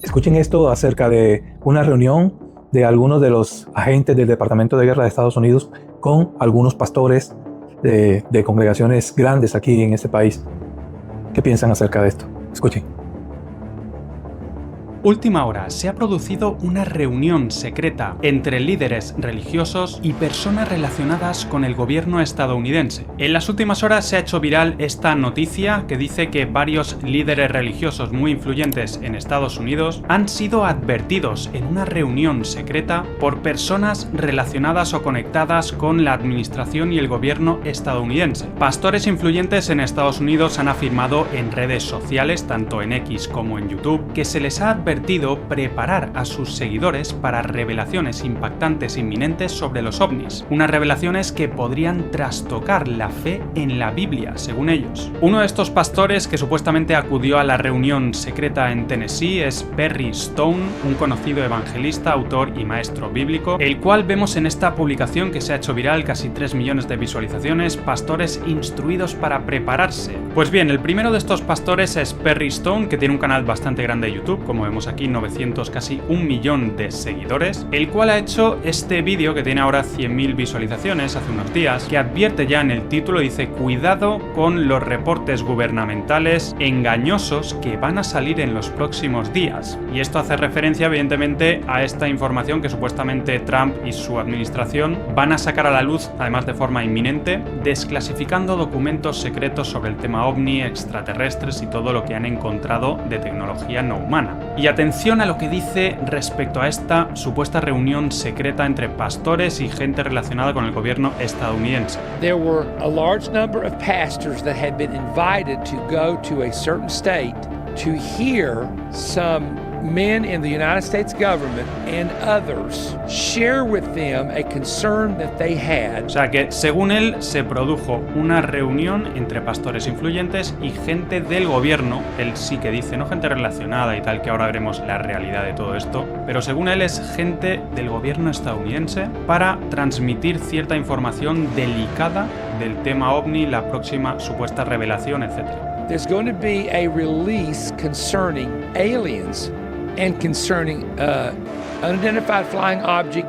Escuchen esto acerca de una reunión de algunos de los agentes del Departamento de Guerra de Estados Unidos con algunos pastores de congregaciones grandes aquí en este país. ¿Qué piensan acerca de esto? Escuchen. Última hora, se ha producido una reunión secreta entre líderes religiosos y personas relacionadas con el gobierno estadounidense. En las últimas horas se ha hecho viral esta noticia que dice que varios líderes religiosos muy influyentes en Estados Unidos han sido advertidos en una reunión secreta por personas relacionadas o conectadas con la administración y el gobierno estadounidense. Pastores influyentes en Estados Unidos han afirmado en redes sociales, tanto en X como en YouTube, que se les ha advertido preparar a sus seguidores para revelaciones impactantes inminentes sobre los ovnis, unas revelaciones que podrían trastocar la fe en la Biblia, según ellos. Uno de estos pastores que supuestamente acudió a la reunión secreta en Tennessee es Perry Stone, un conocido evangelista, autor y maestro bíblico, el cual vemos en esta publicación que se ha hecho viral, casi 3 millones de visualizaciones, pastores instruidos para prepararse. Pues bien, el primero de estos pastores es Perry Stone, que tiene un canal bastante grande de YouTube, como vemos aquí, 900, casi 1 millón de seguidores, el cual ha hecho este vídeo que tiene ahora 100.000 visualizaciones hace unos días, que advierte ya en el título, dice: cuidado con los reportes gubernamentales engañosos que van a salir en los próximos días. Y esto hace referencia evidentemente a esta información que supuestamente Trump y su administración van a sacar a la luz, además de forma inminente, desclasificando documentos secretos sobre el tema ovni, extraterrestres y todo lo que han encontrado de tecnología no humana. Y atención a lo que dice respecto a esta supuesta reunión secreta entre pastores y gente relacionada con el gobierno estadounidense. There were a large number of pastors that had been invited to go to a certain state to hear some men in the United States government and others share with them a concern that they had. O sea que, según él, se produjo una reunión entre pastores influyentes y gente del gobierno. Él sí que dice, no gente relacionada y tal, que ahora veremos la realidad de todo esto, pero según él es gente del gobierno estadounidense para transmitir cierta información delicada del tema ovni, la próxima supuesta revelación, etc. There's going to be a release concerning aliens and concerning unidentified flying object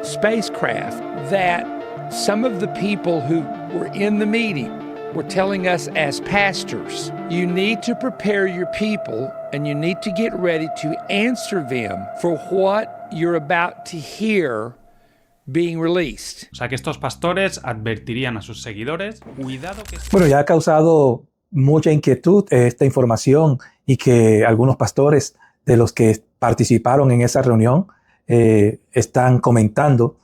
spacecraft that some of the people who were in the meeting were telling us as pastors, you need to prepare your people and you need to get ready to answer them for what you're about to hear being released. O sea que estos pastores advertirían a sus seguidores, cuidado que... Bueno, ya ha causado mucha inquietud esta información y que algunos pastores de los que participaron en esa reunión están comentando,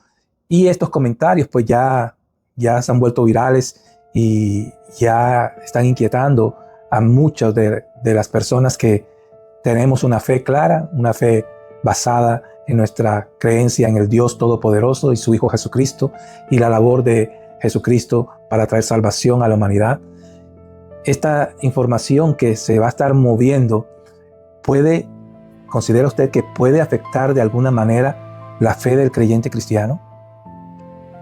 y estos comentarios pues ya se han vuelto virales y ya están inquietando a muchas de las personas que tenemos una fe clara, una fe basada en nuestra creencia en el Dios Todopoderoso y su Hijo Jesucristo y la labor de Jesucristo para traer salvación a la humanidad. Esta información que se va a estar moviendo ¿considera usted que puede afectar de alguna manera la fe del creyente cristiano?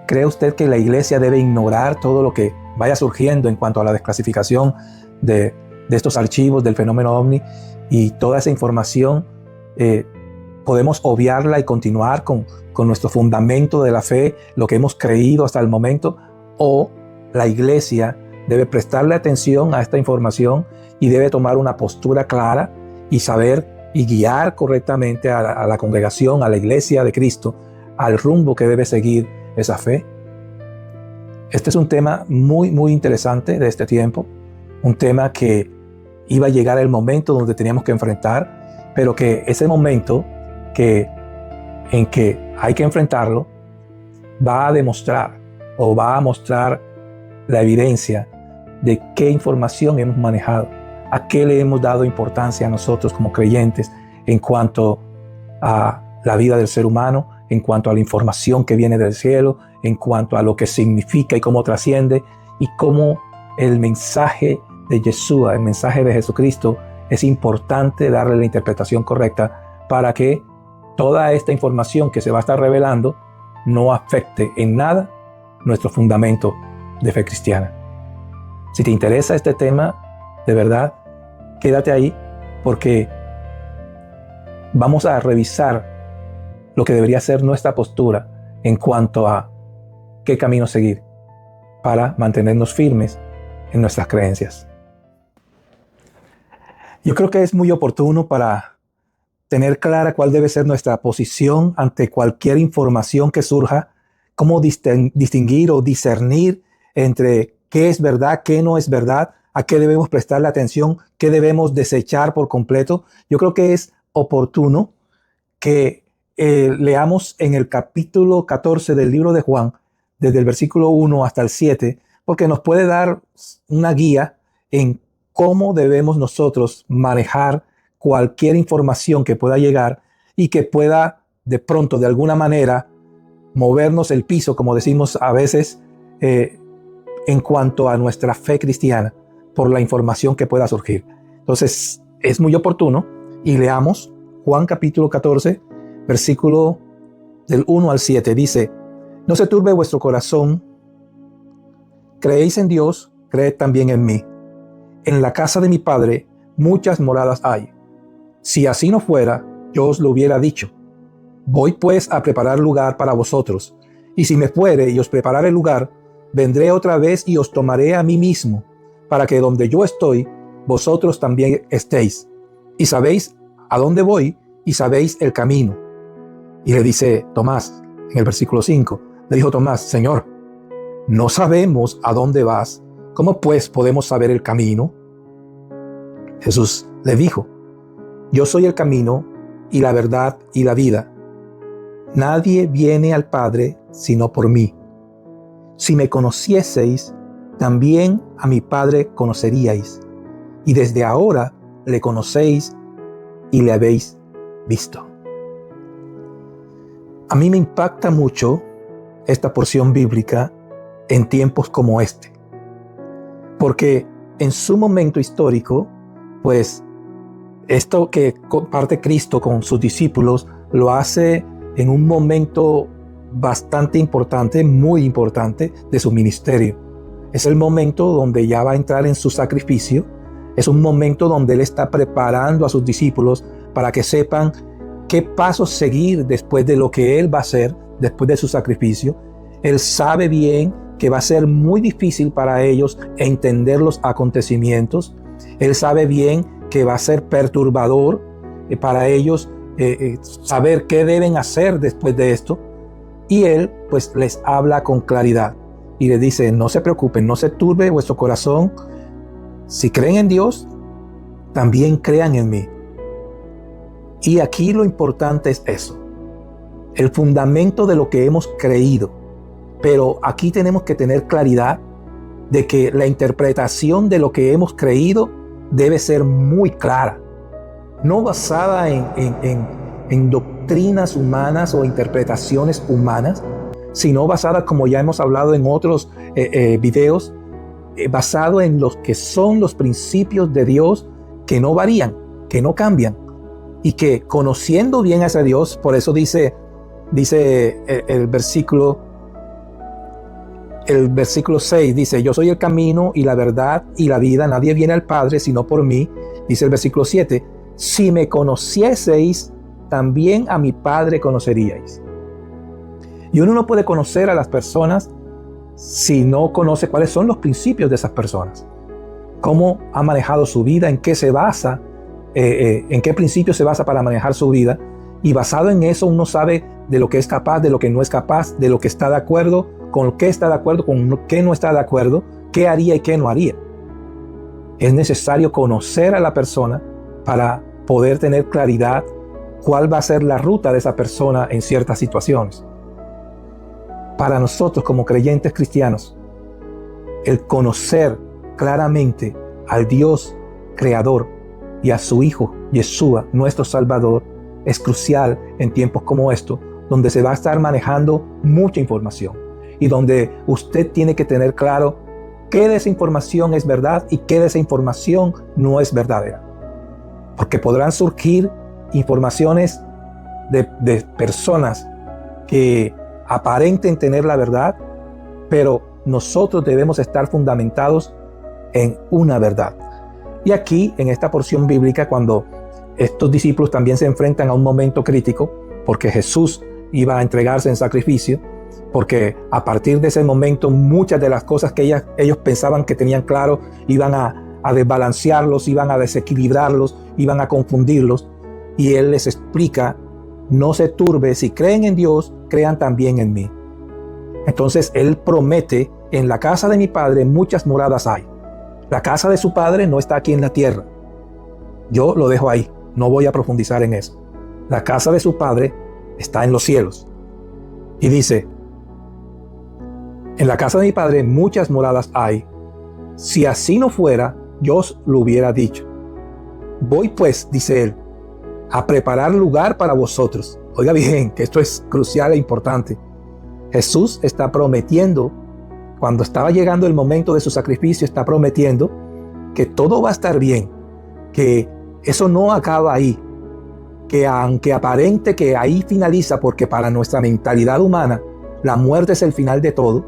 ¿Cree usted que la iglesia debe ignorar todo lo que vaya surgiendo en cuanto a la desclasificación de estos archivos del fenómeno ovni y toda esa información? ¿Podemos obviarla y continuar con nuestro fundamento de la fe, lo que hemos creído hasta el momento? ¿O la iglesia debe prestarle atención a esta información y debe tomar una postura clara y saber y guiar correctamente a la congregación, a la iglesia de Cristo, al rumbo que debe seguir esa fe? Este es un tema muy, muy interesante de este tiempo, un tema que iba a llegar el momento donde teníamos que enfrentar, pero que ese momento en que hay que enfrentarlo va a mostrar la evidencia de qué información hemos manejado, a qué le hemos dado importancia a nosotros como creyentes en cuanto a la vida del ser humano, en cuanto a la información que viene del cielo, en cuanto a lo que significa y cómo trasciende, y cómo el mensaje de Yeshua, el mensaje de Jesucristo, es importante darle la interpretación correcta para que toda esta información que se va a estar revelando no afecte en nada nuestro fundamento de fe cristiana. Si te interesa este tema, de verdad, quédate ahí, porque vamos a revisar lo que debería ser nuestra postura en cuanto a qué camino seguir para mantenernos firmes en nuestras creencias. Yo creo que es muy oportuno para tener clara cuál debe ser nuestra posición ante cualquier información que surja, cómo distinguir o discernir entre qué es verdad, qué no es verdad, a qué debemos prestarle atención, qué debemos desechar por completo. Yo creo que es oportuno que leamos en el capítulo 14 del libro de Juan, desde el versículo 1 hasta el 7, porque nos puede dar una guía en cómo debemos nosotros manejar cualquier información que pueda llegar y que pueda de pronto, de alguna manera, movernos el piso, como decimos a veces, en cuanto a nuestra fe cristiana, por la información que pueda surgir. Entonces, es muy oportuno y leamos Juan capítulo 14, versículo del 1 al 7. Dice: no se turbe vuestro corazón, creéis en Dios, creed también en mí. En la casa de mi Padre muchas moradas hay. Si así no fuera, yo os lo hubiera dicho. Voy pues a preparar lugar para vosotros, y si me fuere y os preparare lugar, vendré otra vez y os tomaré a mí mismo, para que donde yo estoy, vosotros también estéis. Y sabéis a dónde voy, y sabéis el camino. Y le dice Tomás, en el versículo 5, le dijo Tomás: Señor, no sabemos a dónde vas, ¿cómo pues podemos saber el camino? Jesús le dijo: yo soy el camino y la verdad y la vida. Nadie viene al Padre sino por mí. Si me conocieseis, también a mi Padre conoceríais, y desde ahora le conocéis y le habéis visto. A mí me impacta mucho esta porción bíblica en tiempos como este, porque en su momento histórico, pues esto que comparte Cristo con sus discípulos lo hace en un momento bastante importante, muy importante de su ministerio. Es el momento donde ya va a entrar en su sacrificio. Es un momento donde Él está preparando a sus discípulos para que sepan qué pasos seguir después de lo que Él va a hacer, después de su sacrificio. Él sabe bien que va a ser muy difícil para ellos entender los acontecimientos. Él sabe bien que va a ser perturbador para ellos saber qué deben hacer después de esto. Y Él pues les habla con claridad y les dice: no se preocupen, no se turbe vuestro corazón. Si creen en Dios, también crean en mí. Y aquí lo importante es eso, el fundamento de lo que hemos creído. Pero aquí tenemos que tener claridad de que la interpretación de lo que hemos creído debe ser muy clara, no basada en doctrinas humanas o interpretaciones humanas, sino basada, como ya hemos hablado en otros videos, basado en los que son los principios de Dios, que no varían, que no cambian, y que conociendo bien a ese Dios, por eso dice el versículo 6, dice: yo soy el camino y la verdad y la vida, nadie viene al Padre sino por mí. Dice el versículo 7: si me conocieseis, también a mi Padre conoceríais. Y uno no puede conocer a las personas si no conoce cuáles son los principios de esas personas, cómo ha manejado su vida, en qué se basa, en qué principios se basa para manejar su vida. Y basado en eso uno sabe de lo que es capaz, de lo que no es capaz, de lo que está de acuerdo, con qué está de acuerdo, con qué no está de acuerdo, qué haría y qué no haría. Es necesario conocer a la persona para poder tener claridad cuál va a ser la ruta de esa persona en ciertas situaciones. Para nosotros como creyentes cristianos, el conocer claramente al Dios creador y a su Hijo Yeshua, nuestro Salvador, es crucial en tiempos como estos, donde se va a estar manejando mucha información y donde usted tiene que tener claro qué de esa información es verdad y qué de esa información no es verdadera. Porque podrán surgir informaciones de personas que aparenten tener la verdad, pero nosotros debemos estar fundamentados en una verdad. Y aquí, en esta porción bíblica, cuando estos discípulos también se enfrentan a un momento crítico porque Jesús iba a entregarse en sacrificio, porque a partir de ese momento muchas de las cosas que ellos pensaban que tenían claro iban a desbalancearlos, iban a desequilibrarlos, iban a confundirlos. Y Él les explica: no se turbe, si creen en Dios, crean también en mí. Entonces Él promete: en la casa de mi Padre muchas moradas hay. La casa de su Padre no está aquí en la tierra. Yo lo dejo ahí, no voy a profundizar en eso. La casa de su Padre está en los cielos. Y dice: en la casa de mi Padre muchas moradas hay. Si así no fuera, yo os lo hubiera dicho. Voy pues, dice Él, a preparar lugar para vosotros. Oiga bien, que esto es crucial e importante. Jesús está prometiendo, cuando estaba llegando el momento de su sacrificio, está prometiendo que todo va a estar bien, que eso no acaba ahí, que aunque aparente que ahí finaliza, porque para nuestra mentalidad humana la muerte es el final de todo,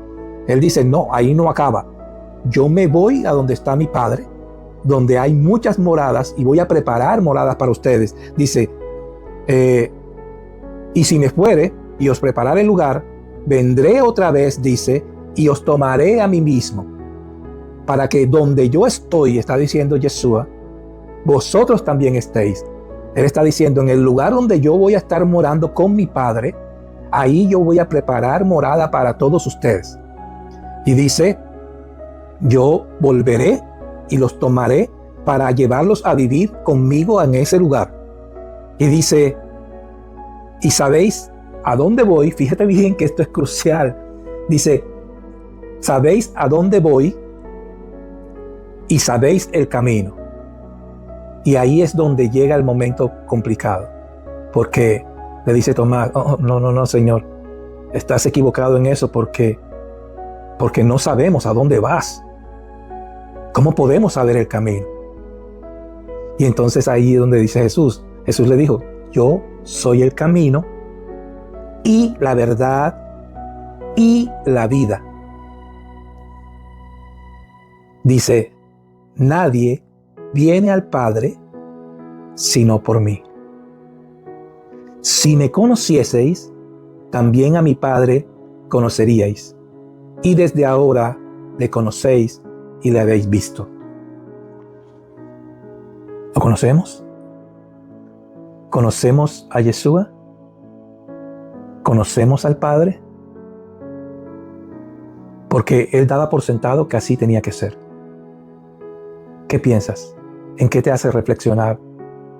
Él dice: no, ahí no acaba. Yo me voy a donde está mi Padre, donde hay muchas moradas, y voy a preparar moradas para ustedes. Dice: y si me fuere y os prepararé el lugar, vendré otra vez, dice, y os tomaré a mí mismo, para que donde yo estoy, está diciendo Yeshua, vosotros también estéis. Él está diciendo: en el lugar donde yo voy a estar morando con mi Padre, ahí yo voy a preparar morada para todos ustedes. Y dice: yo volveré y los tomaré para llevarlos a vivir conmigo en ese lugar. Y dice: y sabéis a dónde voy. Fíjate bien que esto es crucial. Dice: sabéis a dónde voy y sabéis el camino. Y ahí es donde llega el momento complicado, porque le dice Tomás: no, Señor, estás equivocado en eso, porque no sabemos a dónde vas. ¿Cómo podemos saber el camino? Y entonces ahí es donde dice Jesús le dijo: yo soy el camino y la verdad y la vida. Dice: nadie viene al Padre sino por mí. Si me conocieseis, también a mi Padre conoceríais, y desde ahora le conocéis y le habéis visto. ¿Lo conocemos? ¿Conocemos a Yeshua? ¿Conocemos al Padre? Porque Él daba por sentado que así tenía que ser. ¿Qué piensas? ¿En qué te hace reflexionar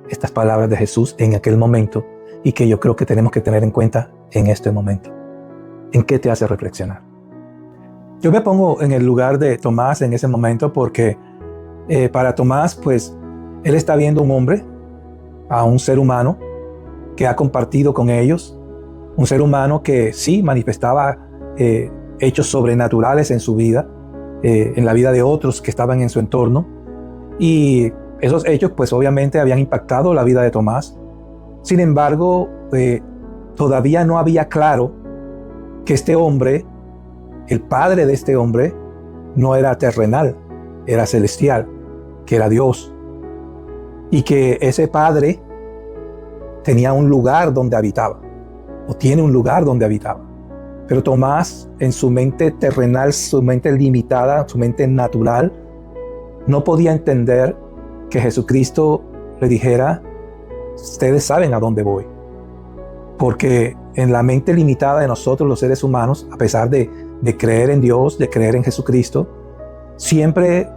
estas palabras de Jesús en aquel momento, y que yo creo que tenemos que tener en cuenta en este momento? ¿En qué te hace reflexionar? Yo me pongo en el lugar de Tomás en ese momento, porque para Tomás, pues, él está viendo un hombre, a un ser humano que ha compartido con ellos, un ser humano que sí manifestaba hechos sobrenaturales en su vida, en la vida de otros que estaban en su entorno, y esos hechos pues obviamente habían impactado la vida de Tomás. Sin embargo, todavía no había claro que este hombre, el padre de este hombre, no era terrenal, era celestial, que era Dios, y que ese padre tenía un lugar donde habitaba, o tiene un lugar donde habitaba. Pero Tomás, en su mente terrenal, su mente limitada, su mente natural, no podía entender que Jesucristo le dijera: ustedes saben a dónde voy. Porque en la mente limitada de nosotros, los seres humanos, a pesar de creer en Dios, de creer en Jesucristo, siempre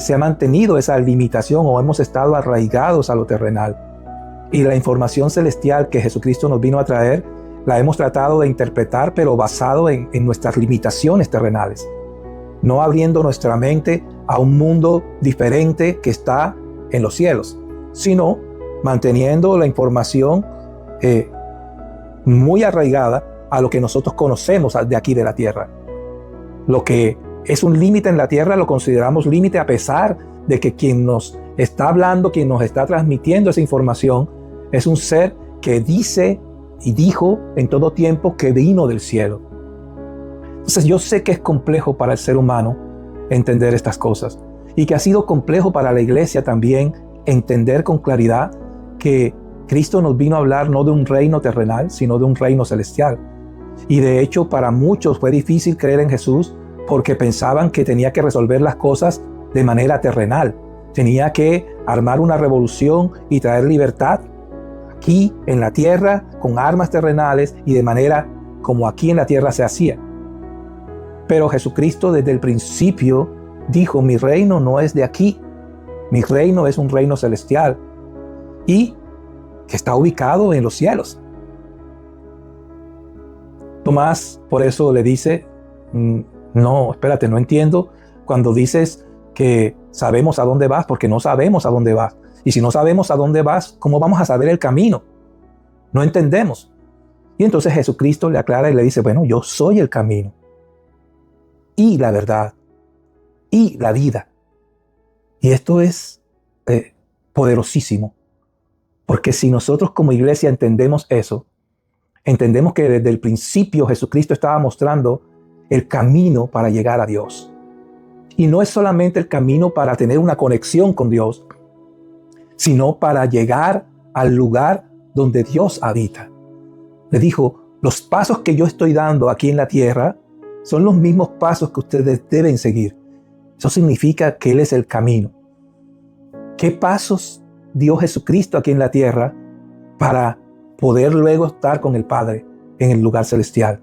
se ha mantenido esa limitación, o hemos estado arraigados a lo terrenal. Y la información celestial que Jesucristo nos vino a traer, la hemos tratado de interpretar, pero basado en nuestras limitaciones terrenales, no abriendo nuestra mente a un mundo diferente que está en los cielos, sino manteniendo la información muy arraigada a lo que nosotros conocemos de aquí de la tierra. Lo que es un límite en la tierra lo consideramos límite, a pesar de que quien nos está hablando, quien nos está transmitiendo esa información, es un ser que dice y dijo en todo tiempo que vino del cielo. Entonces yo sé que es complejo para el ser humano entender estas cosas, y que ha sido complejo para la iglesia también entender con claridad que Cristo nos vino a hablar no de un reino terrenal, sino de un reino celestial. Y de hecho, para muchos fue difícil creer en Jesús porque pensaban que tenía que resolver las cosas de manera terrenal. Tenía que armar una revolución y traer libertad aquí en la tierra con armas terrenales y de manera como aquí en la tierra se hacía. Pero Jesucristo desde el principio dijo: mi reino no es de aquí, mi reino es un reino celestial y que está ubicado en los cielos. Tomás por eso le dice: no, espérate, no entiendo cuando dices que sabemos a dónde vas, porque no sabemos a dónde vas. Y si no sabemos a dónde vas, ¿cómo vamos a saber el camino? No entendemos. Y entonces Jesucristo le aclara y le dice: bueno, yo soy el camino y la verdad y la vida. Y esto es poderosísimo, porque si nosotros como iglesia entendemos eso, entendemos que desde el principio Jesucristo estaba mostrando el camino para llegar a Dios. Y no es solamente el camino para tener una conexión con Dios, sino para llegar al lugar donde Dios habita. Le dijo: los pasos que yo estoy dando aquí en la tierra son los mismos pasos que ustedes deben seguir. Eso significa que Él es el camino. ¿Qué pasos dio Jesucristo aquí en la tierra para poder luego estar con el Padre en el lugar celestial?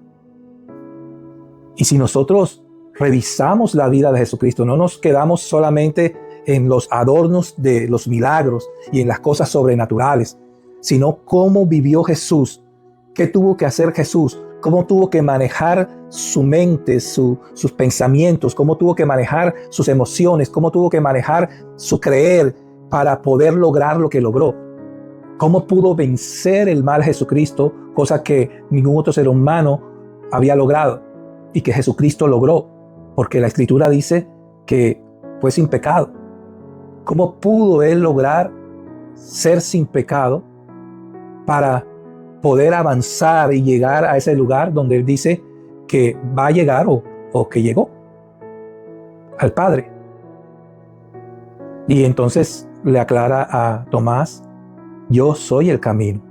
Y si nosotros revisamos la vida de Jesucristo, no nos quedamos solamente en los adornos de los milagros y en las cosas sobrenaturales, sino cómo vivió Jesús, qué tuvo que hacer Jesús, cómo tuvo que manejar su mente, sus pensamientos, cómo tuvo que manejar sus emociones, cómo tuvo que manejar su creer para poder lograr lo que logró. Cómo pudo vencer el mal Jesucristo, cosa que ningún otro ser humano había logrado y que Jesucristo logró, porque la Escritura dice que fue sin pecado. ¿Cómo pudo Él lograr ser sin pecado para poder avanzar y llegar a ese lugar donde Él dice que va a llegar o que llegó? Al Padre. Y entonces le aclara a Tomás: yo soy el camino.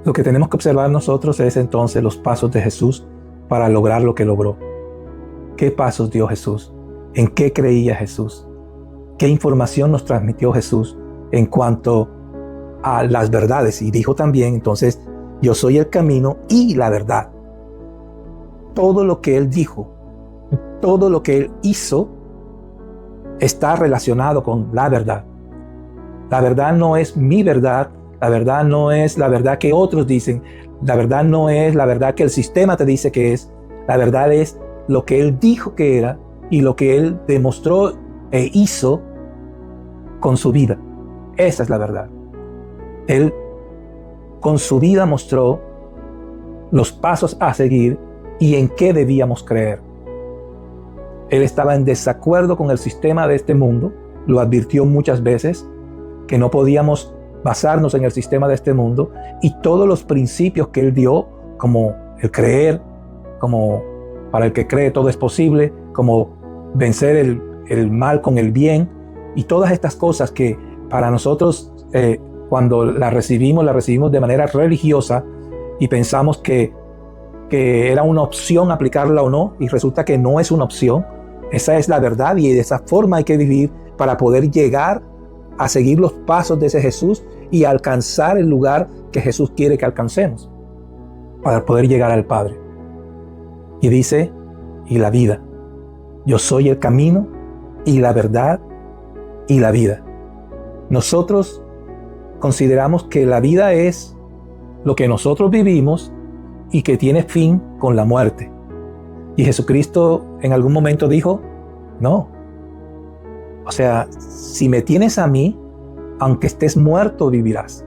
Lo que tenemos que observar nosotros es entonces los pasos de Jesús para lograr lo que logró. ¿Qué pasos dio Jesús? ¿En qué creía Jesús? ¿Qué información nos transmitió Jesús en cuanto a las verdades? Y dijo también entonces: yo soy el camino y la verdad. Todo lo que Él dijo, todo lo que Él hizo está relacionado con la verdad. La verdad no es mi verdad, la verdad no es la verdad que otros dicen, la verdad no es la verdad que el sistema te dice que es, la verdad es lo que Él dijo que era y lo que Él demostró e hizo con su vida. Esa es la verdad. Él con su vida mostró los pasos a seguir y en qué debíamos creer. Él estaba en desacuerdo con el sistema de este mundo, lo advirtió muchas veces, que no podíamos basarnos en el sistema de este mundo, y todos los principios que Él dio, como el creer, como para el que cree todo es posible, como vencer el mal con el bien, y todas estas cosas que para nosotros cuando las recibimos de manera religiosa y pensamos que era una opción aplicarla o no, y resulta que no es una opción. Esa es la verdad y de esa forma hay que vivir para poder llegar a seguir los pasos de ese Jesús y alcanzar el lugar que Jesús quiere que alcancemos para poder llegar al Padre. Y dice: y la vida. Yo soy el camino y la verdad y la vida. Nosotros consideramos que la vida es lo que nosotros vivimos y que tiene fin con la muerte. Y Jesucristo en algún momento dijo: no. O sea, si me tienes a mí, aunque estés muerto, vivirás.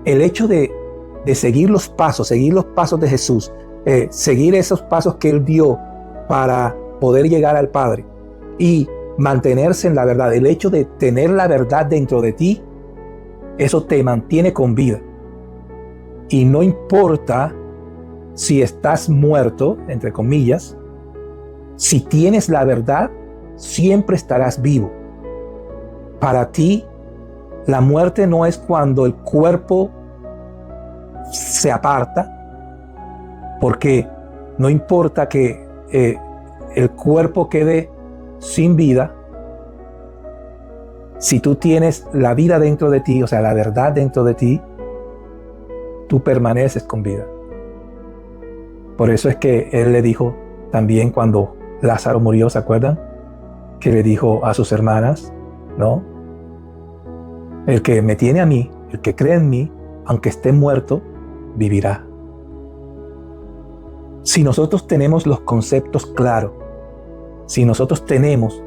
El hecho de seguir los pasos de Jesús, seguir esos pasos que Él dio para poder llegar al Padre y mantenerse en la verdad, el hecho de tener la verdad dentro de ti, eso te mantiene con vida. Y no importa si estás muerto, entre comillas, si tienes la verdad, siempre estarás vivo. Para ti, La muerte no es cuando el cuerpo se aparta, porque no importa que el cuerpo quede sin vida, si tú tienes la vida dentro de ti, o sea, la verdad dentro de ti, tú permaneces con vida. Por eso es que él le dijo también cuando Lázaro murió, ¿se acuerdan? Que le dijo a sus hermanas, ¿no? El que me tiene a mí, el que cree en mí, aunque esté muerto, vivirá. Si nosotros tenemos los conceptos claros, si nosotros tenemos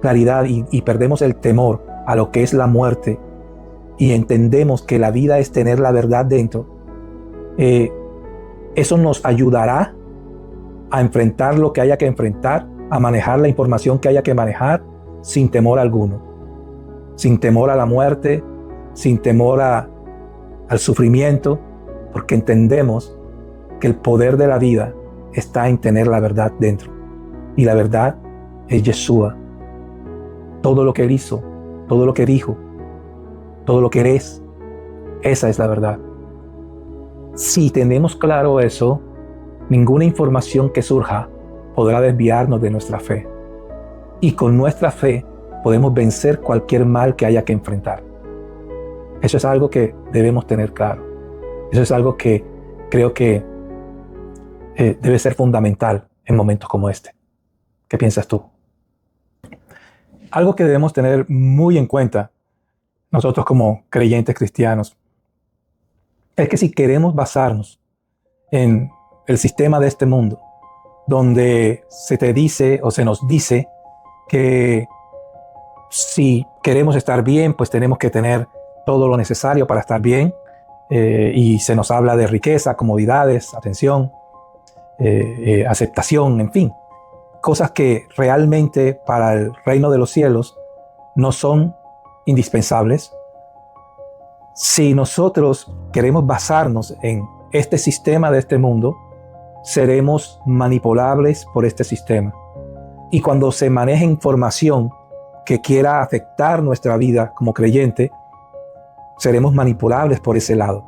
claridad y perdemos el temor a lo que es la muerte y entendemos que la vida es tener la verdad dentro, eso nos ayudará a enfrentar lo que haya que enfrentar, a manejar la información que haya que manejar sin temor alguno, sin temor a la muerte, sin temor al sufrimiento, porque entendemos que el poder de la vida está en tener la verdad dentro. Y la verdad es Yeshua. Todo lo que Él hizo, todo lo que dijo, todo lo que Él es, esa es la verdad. Si tenemos claro eso, ninguna información que surja podrá desviarnos de nuestra fe. Y con nuestra fe podemos vencer cualquier mal que haya que enfrentar. Eso es algo que debemos tener claro. Eso es algo que creo que debe ser fundamental en momentos como este. ¿Qué piensas tú? Algo que debemos tener muy en cuenta nosotros como creyentes cristianos es que si queremos basarnos en el sistema de este mundo, donde se te dice o se nos dice que si queremos estar bien, pues tenemos que tener todo lo necesario para estar bien, y se nos habla de riqueza, comodidades, atención, aceptación, en fin, cosas que realmente para el reino de los cielos no son indispensables. Si nosotros queremos basarnos en este sistema de este mundo, seremos manipulables por este sistema. Y cuando se maneja información que quiera afectar nuestra vida como creyente, seremos manipulables por ese lado,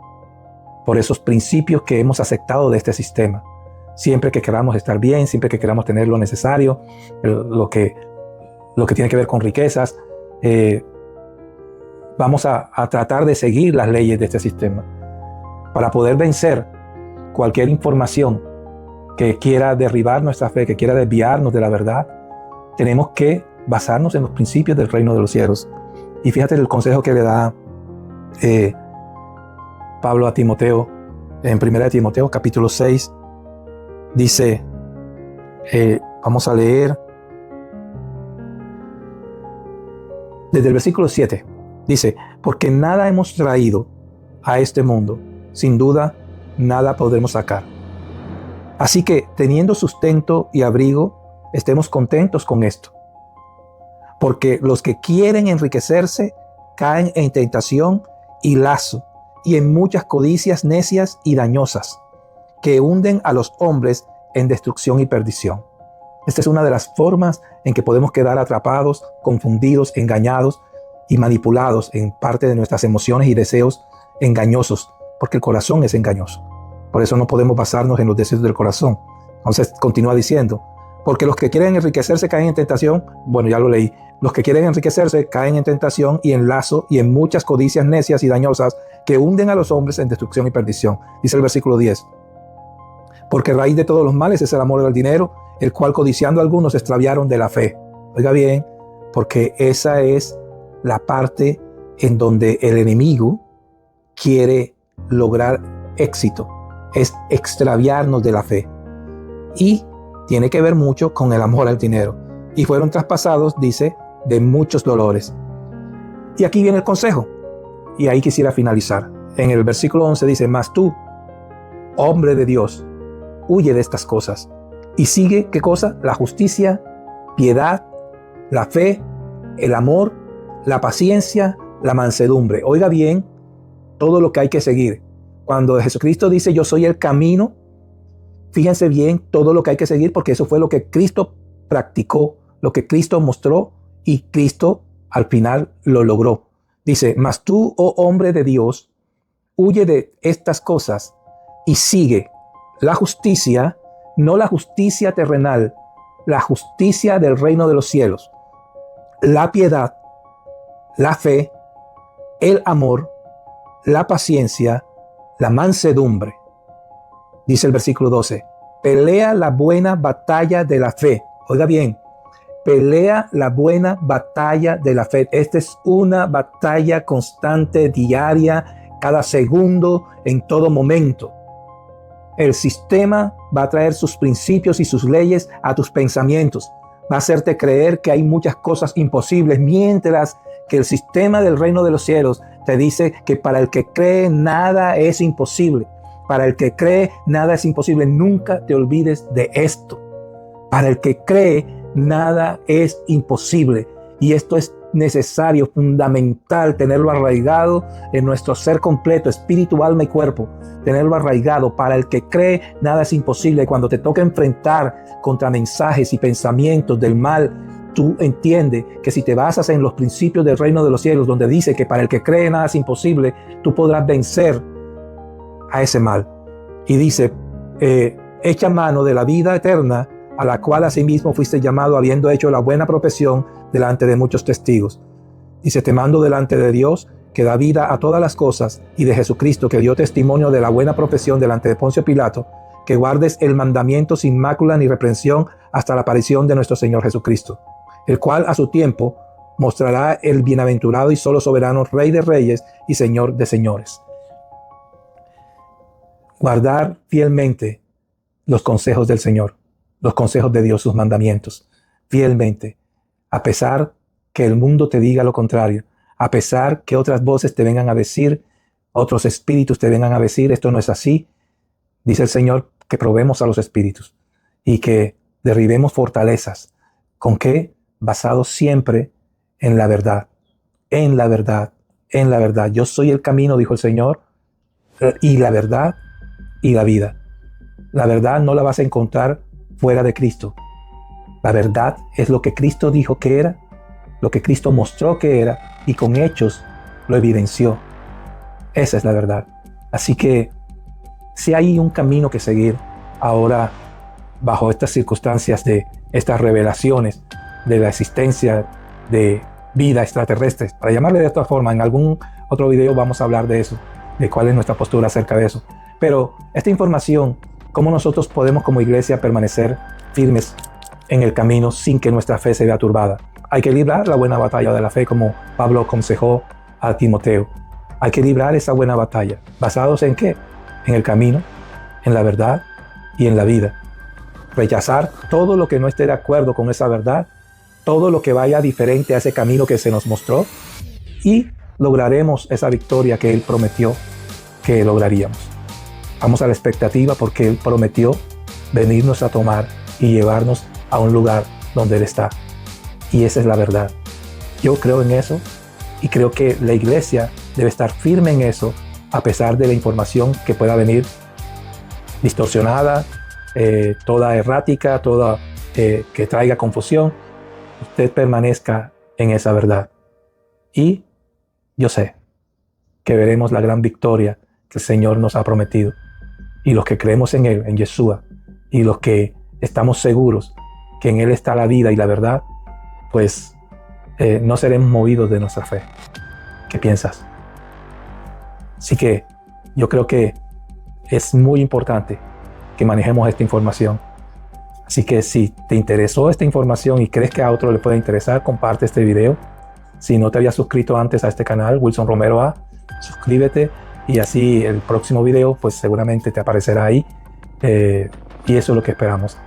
por esos principios que hemos aceptado de este sistema. Siempre que queramos estar bien, siempre que queramos tener lo necesario, lo que tiene que ver con riquezas, vamos a tratar de seguir las leyes de este sistema. Para poder vencer cualquier información que quiera derribar nuestra fe, que quiera desviarnos de la verdad, tenemos que basarnos en los principios del reino de los cielos. Y fíjate el consejo que le da Pablo a Timoteo en 1 Timoteo capítulo 6. Dice, vamos a leer desde el versículo 7. Dice, porque nada hemos traído a este mundo, sin duda nada podremos sacar. Así que teniendo sustento y abrigo, estemos contentos con esto. Porque los que quieren enriquecerse caen en tentación y lazo, y en muchas codicias necias y dañosas, que hunden a los hombres en destrucción y perdición. Esta es una de las formas en que podemos quedar atrapados, confundidos, engañados y manipulados en parte de nuestras emociones y deseos engañosos, porque el corazón es engañoso. Por eso no podemos basarnos en los deseos del corazón. Entonces continúa diciendo, porque los que quieren enriquecerse caen en tentación, bueno, ya lo leí, los que quieren enriquecerse caen en tentación y en lazo y en muchas codicias necias y dañosas que hunden a los hombres en destrucción y perdición. Dice el versículo 10, porque raíz de todos los males es el amor al dinero, el cual codiciando algunos se extraviaron de la fe. Oiga bien, porque esa es la parte en donde el enemigo quiere lograr éxito, es extraviarnos de la fe. Y tiene que ver mucho con el amor al dinero. Y fueron traspasados, dice, de muchos dolores. Y aquí viene el consejo. Y ahí quisiera finalizar. En el versículo 11 dice, mas tú, hombre de Dios, huye de estas cosas. Y sigue, ¿qué cosa? La justicia, piedad, la fe, el amor, la paciencia, la mansedumbre. Oiga bien, todo lo que hay que seguir. Cuando Jesucristo dice, yo soy el camino, fíjense bien todo lo que hay que seguir, porque eso fue lo que Cristo practicó, lo que Cristo mostró y Cristo al final lo logró. Dice, mas tú, oh hombre de Dios, huye de estas cosas y sigue la justicia, no la justicia terrenal, la justicia del reino de los cielos, la piedad, la fe, el amor, la paciencia, la mansedumbre. Dice el versículo 12, pelea la buena batalla de la fe. Oiga bien, pelea la buena batalla de la fe. Esta es una batalla constante, diaria, cada segundo, en todo momento. El sistema va a traer sus principios y sus leyes a tus pensamientos. Va a hacerte creer que hay muchas cosas imposibles, mientras que el sistema del reino de los cielos te dice que para el que cree nada es imposible. Para el que cree nada es imposible. Nunca te olvides de esto. Para el que cree nada es imposible. Y esto es necesario, fundamental, tenerlo arraigado en nuestro ser completo, espíritu, alma y cuerpo. Tenerlo arraigado. Para el que cree nada es imposible. Cuando te toca enfrentar contra mensajes y pensamientos del mal, tú entiendes que si te basas en los principios del reino de los cielos, donde dice que para el que cree nada es imposible, tú podrás vencer a ese mal. Y dice, echa mano de la vida eterna, a la cual asimismo fuiste llamado, habiendo hecho la buena profesión delante de muchos testigos. Dice, te mando delante de Dios, que da vida a todas las cosas, y de Jesucristo, que dio testimonio de la buena profesión delante de Poncio Pilato, que guardes el mandamiento sin mácula ni reprensión hasta la aparición de nuestro Señor Jesucristo, el cual a su tiempo mostrará el bienaventurado y solo soberano Rey de reyes y Señor de señores. Guardar fielmente los consejos del Señor, los consejos de Dios, sus mandamientos, fielmente, a pesar que el mundo te diga lo contrario, a pesar que otras voces te vengan a decir, otros espíritus te vengan a decir, esto no es así. Dice el Señor que probemos a los espíritus y que derribemos fortalezas. ¿Con qué? Basados siempre en la verdad, en la verdad, en la verdad. Yo soy el camino, dijo el Señor, y la verdad y la vida. La verdad no la vas a encontrar fuera de Cristo. La verdad es lo que Cristo dijo que era, lo que Cristo mostró que era, y con hechos lo evidenció. Esa es la verdad. Así que si hay un camino que seguir ahora bajo estas circunstancias de estas revelaciones de la existencia de vida extraterrestre, para llamarle de esta forma, en algún otro video vamos a hablar de eso, de cuál es nuestra postura acerca de eso. Pero esta información, cómo nosotros podemos como iglesia permanecer firmes en el camino sin que nuestra fe se vea turbada. Hay que librar la buena batalla de la fe, como Pablo aconsejó a Timoteo. Hay que librar esa buena batalla. ¿Basados en qué? En el camino, en la verdad y en la vida. Rechazar todo lo que no esté de acuerdo con esa verdad, todo lo que vaya diferente a ese camino que se nos mostró, y lograremos esa victoria que Él prometió que lograríamos. Vamos a la expectativa, porque Él prometió venirnos a tomar y llevarnos a un lugar donde Él está. Y esa es la verdad. Yo creo en eso, y creo que la iglesia debe estar firme en eso, a pesar de la información que pueda venir distorsionada, toda errática, toda que traiga confusión. Usted permanezca en esa verdad. Y yo sé que veremos la gran victoria que el Señor nos ha prometido. Y los que creemos en Él, en Yeshua, y los que estamos seguros que en Él está la vida y la verdad, pues no seremos movidos de nuestra fe. ¿Qué piensas? Así que yo creo que es muy importante que manejemos esta información. Así que si te interesó esta información y crees que a otro le puede interesar, comparte este video. Si no te habías suscrito antes a este canal, Wilson Romero A, suscríbete, y así el próximo video pues seguramente te aparecerá ahí. Y eso es lo que esperamos.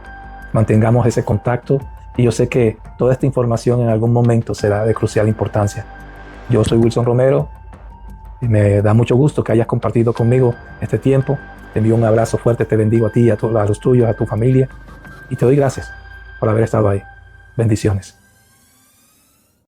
Mantengamos ese contacto, y yo sé que toda esta información en algún momento será de crucial importancia. Yo soy Wilson Romero, y me da mucho gusto que hayas compartido conmigo este tiempo. Te envío un abrazo fuerte, te bendigo a ti, a los tuyos, a tu familia, y te doy gracias por haber estado ahí. Bendiciones.